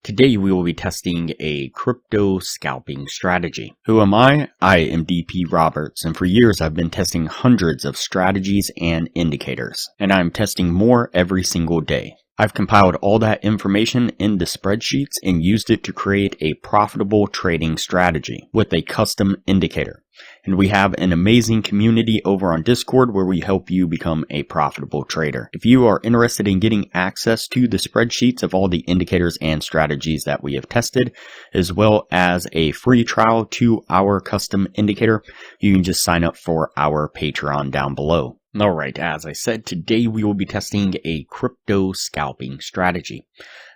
Today we will be testing a crypto scalping strategy. Who am I? I am DP Roberts, and for years I've been testing hundreds of strategies and indicators, and I'm testing more every single day. I've compiled all that information into spreadsheets and used it to create a profitable trading strategy with a custom indicator. And we have an amazing community over on Discord where we help you become a profitable trader. If you are interested in getting access to the spreadsheets of all the indicators and strategies that we have tested, as well as a free trial to our custom indicator, you can just sign up for our Patreon down below. Alright, as I said, today we will be testing a crypto scalping strategy.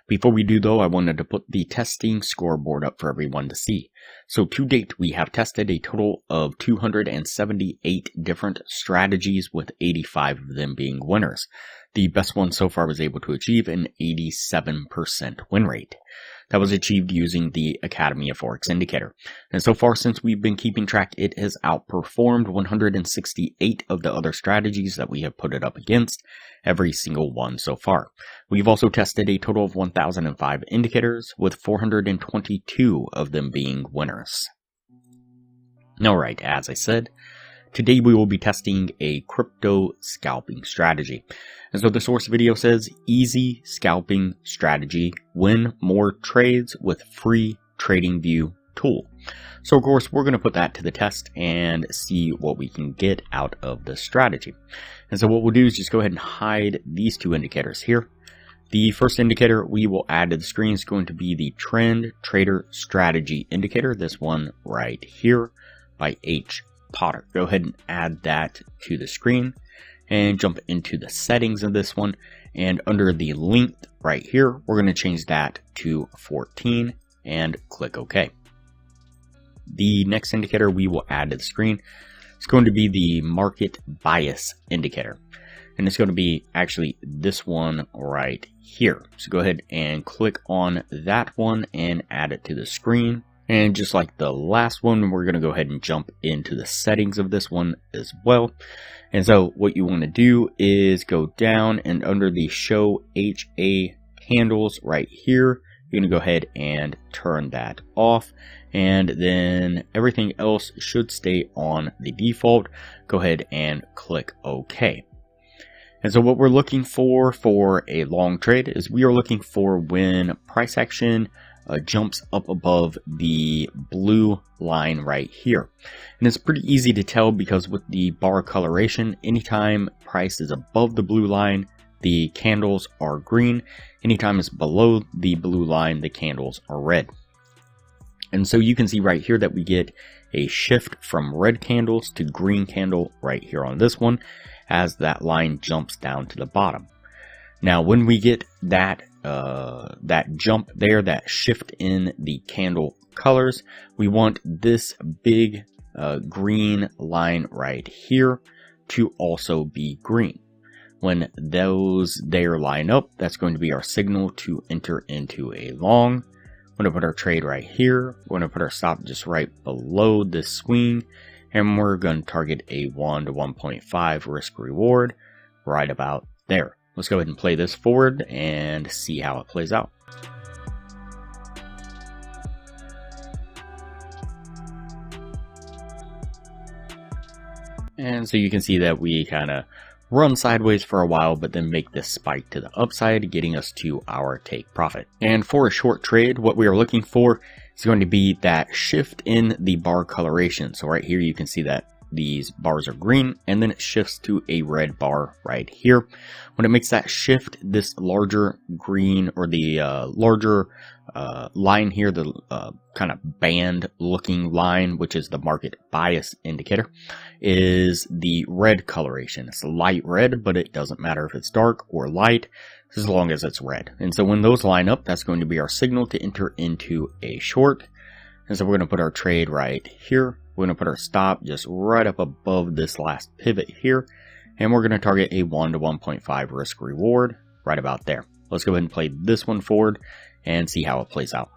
Before we do though, I wanted to put the testing scoreboard up for everyone to see. So to date, we have tested a total of 278 different strategies, with 85 of them being winners. The best one so far was able to achieve an 87% win rate. That was achieved using the Academy of Forex indicator. And so far, since we've been keeping track, it has outperformed 168 of the other strategies that we have put it up against, every single one so far. We've also tested a total of 1,005 indicators, with 422 of them being winners. Alright, as I said, today we will be testing a crypto scalping strategy. And so the source video says, easy scalping strategy, win more trades with free TradingView tool. So of course we're going to put that to the test and see what we can get out of the strategy. And so what we'll do is just go ahead and hide these two indicators here. The first indicator we will add to the screen is going to be the Trend Trader Strategy indicator, this one right here by H. Potter. Go ahead and add that to the screen and jump into the settings of this one, and under the length right here we're going to change that to 14 and click OK. The next indicator we will add to the screen is going to be the market bias indicator, and it's going to be actually this one right here. So go ahead and click on that one and add it to the screen. And just like the last one, we're going to go ahead and jump into the settings of this one as well. And so what you want to do is go down, and under the show HA candles right here, you're going to go ahead and turn that off. And then everything else should stay on the default. Go ahead and click OK. And so what we're looking for a long trade is we are looking for when price action jumps up above the blue line right here. And it's pretty easy to tell because with the bar coloration, anytime price is above the blue line, the candles are green. Anytime it's below the blue line, the candles are red. And so you can see right here that we get a shift from red candles to green candle right here on this one as that line jumps down to the bottom. Now when we get that jump there, that shift in the candle colors, we want this big green line right here to also be green. When those there line up, that's going to be our signal to enter into a long. We're going to put our trade right here. We're going to put our stop just right below this swing, and we're going to target a 1 to 1.5 risk reward right about there. Let's go ahead and play this forward and see how it plays out. And so you can see that we kind of run sideways for a while, but then make this spike to the upside, getting us to our take profit. And for a short trade, what we are looking for is going to be that shift in the bar coloration. So right here you can see that these bars are green, and then it shifts to a red bar right here. When it makes that shift, this larger green, or the larger line here, the kind of band looking line, which is the market bias indicator, is the red coloration. It's light red, but it doesn't matter if it's dark or light as long as it's red. And so when those line up, that's going to be our signal to enter into a short. And so we're going to put our trade right here. We're going to put our stop just right up above this last pivot here, and we're going to target a 1 to 1.5 risk reward right about there. Let's go ahead and play this one forward and see how it plays out.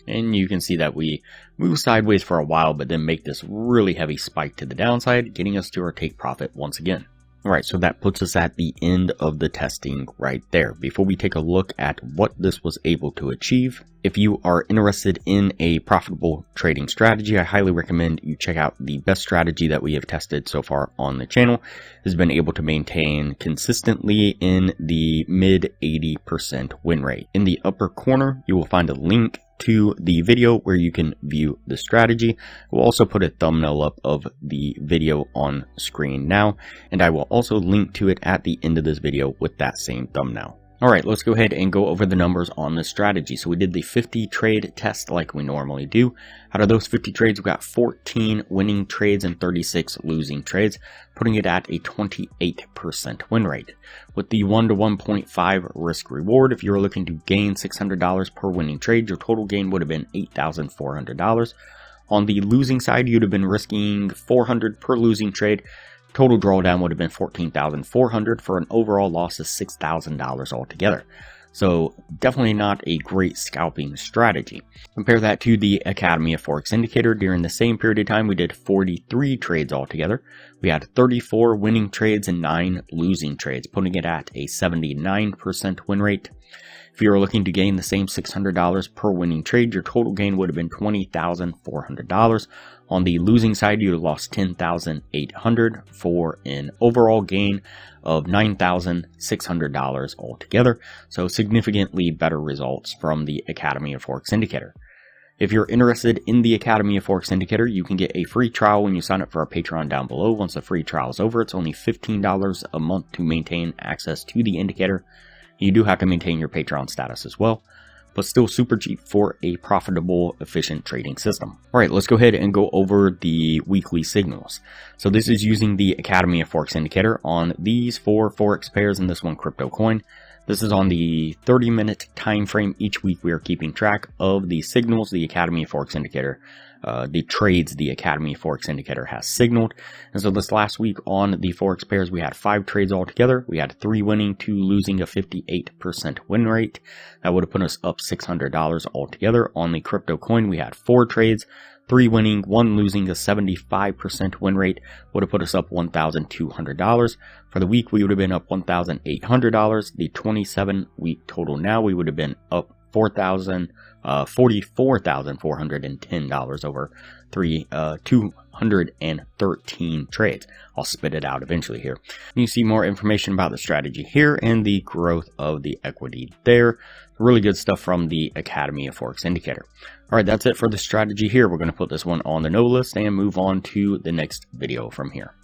And you can see that we move sideways for a while, but then make this really heavy spike to the downside, getting us to our take profit once again. Alright, so that puts us at the end of the testing right there. Before we take a look at what this was able to achieve, if you are interested in a profitable trading strategy, I highly recommend you check out the best strategy that we have tested so far on the channel. It has been able to maintain consistently in the mid 80% win rate. In the upper corner, you will find a link to the video where you can view the strategy. We'll also put a thumbnail up of the video on screen now, and I will also link to it at the end of this video with that same thumbnail. Alright, let's go ahead and go over the numbers on this strategy. So we did the 50 trade test like we normally do. Out of those 50 trades, we got 14 winning trades and 36 losing trades, putting it at a 28% win rate. With the 1 to 1.5 risk reward, if you were looking to gain $600 per winning trade, your total gain would have been $8,400. On the losing side, you'd have been risking $400 per losing trade. Total drawdown would have been $14,400 for an overall loss of $6,000 altogether. So definitely not a great scalping strategy. Compare that to the Academy of Forex indicator. During the same period of time, we did 43 trades altogether. We had 34 winning trades and 9 losing trades, putting it at a 79% win rate. If you were looking to gain the same $600 per winning trade, your total gain would have been $20,400. On the losing side, you lost $10,800 for an overall gain of $9,600 altogether. So significantly better results from the Academy of Forex indicator. If you're interested in the Academy of Forex indicator, you can get a free trial when you sign up for our Patreon down below. Once the free trial is over, it's only $15 a month to maintain access to the indicator. You do have to maintain your Patreon status as well, but still super cheap for a profitable, efficient trading system. Alright, let's go ahead and go over the weekly signals. So this is using the Academy of Forex indicator on these 4 Forex pairs and this one crypto coin. This is on the 30-minute time frame. Each week we are keeping track of the signals the Academy of Forex indicator, the trades the Academy of Forex indicator has signaled. And so this last week on the Forex pairs, we had 5 trades altogether. We had 3 winning, 2 losing, a 58% win rate. That would have put us up $600 altogether. On the crypto coin, we had 4 trades, 3 winning, 1 losing, a 75% win rate, would have put us up $1,200. For the week, we would have been up $1,800. The 27-week total now, we would have been up $44,410 over 213 trades. I'll spit it out eventually here. You see more information about the strategy here and the growth of the equity there. Really good stuff from the Academy of Forex indicator. Alright, that's it for the strategy here. We're going to put this one on the no list and move on to the next video from here.